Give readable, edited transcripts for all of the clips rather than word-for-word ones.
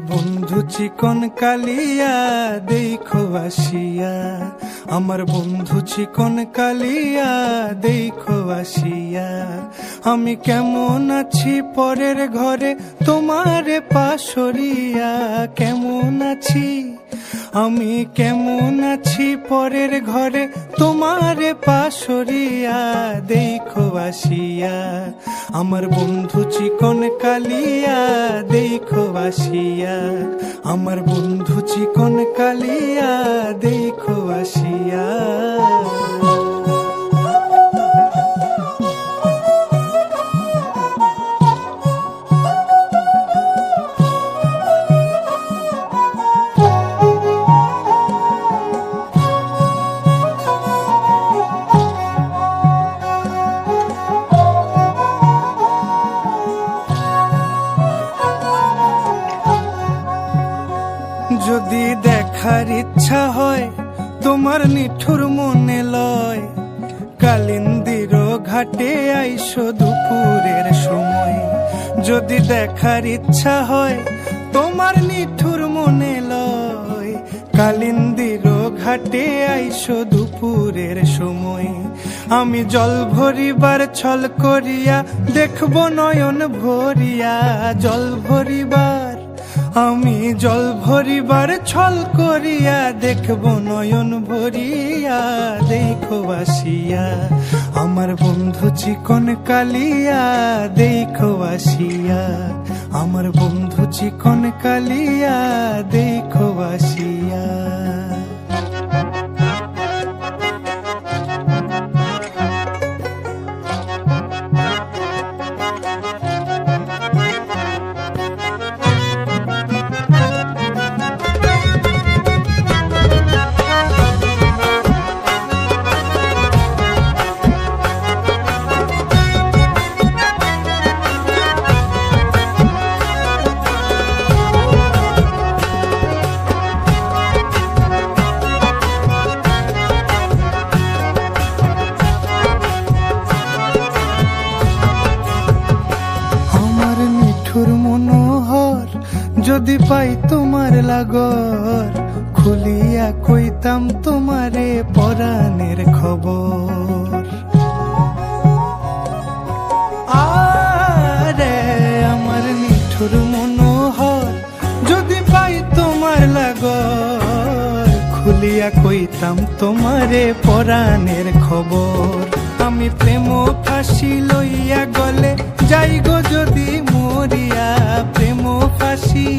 বন্ধু চিকন কালিয়া দেখো আসিয়া, আমার বন্ধু চিকন কালিয়া দেখো আসিয়া। আমি কেমন আছি পরের ঘরে তোমারে পাশরিয়া, কেমন আছি আমি কেমন আছি পরের ঘরে তোমারে পাশরিয়া দেখো আসিয়া। আমার বন্ধু চিকন কালিয়া দেখো আসিয়া, আমার বন্ধু চিকন কালিয়া দেখো আসিয়া। যদি দেখার ইচ্ছা হয় তোমার নিঠুর মনে লয়, কালিন্দির ঘাটে আইসো দুপুরের সময়। যদি দেখার ইচ্ছা হয় তোমার নিঠুর মনে লয়, কালিন্দির ঘাটে আইসো দুপুরের সময়। আমি জল ভরিবার ছল করিয়া দেখব নয়ন ভরিয়া, জল ভরিবার আমি জল ভরিবার ছল করিয়া দেখব নয়ন ভরিয়া দেখো আসিয়া। আমার বন্ধু চিকন কালিয়া দেখো আসিয়া, আমার বন্ধু চিকন কালিয়া দেখো আসিয়া। মনোহর যদি পাই তোমার লাগর, খুলিয়া কইতাম তোমারে পরাণের খবর। আরে আমার নিঠুর মনোহর যদি পাই তোমার লাগর, খুলিয়া কইতাম তোমারে পরাণের খবর। আমি প্রেম ফাঁসি লইয়া গলে যাই গো যদি মরিয়া, প্রেম ফাঁসি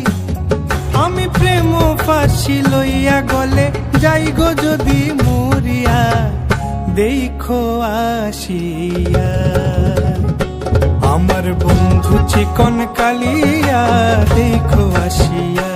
আমি প্রেম ফাঁসি লইয়া গলে যাই গো যদি মরিয়া দেখো আসিয়া। আমার বন্ধু চিকন কালিয়া দেখো আসিয়া,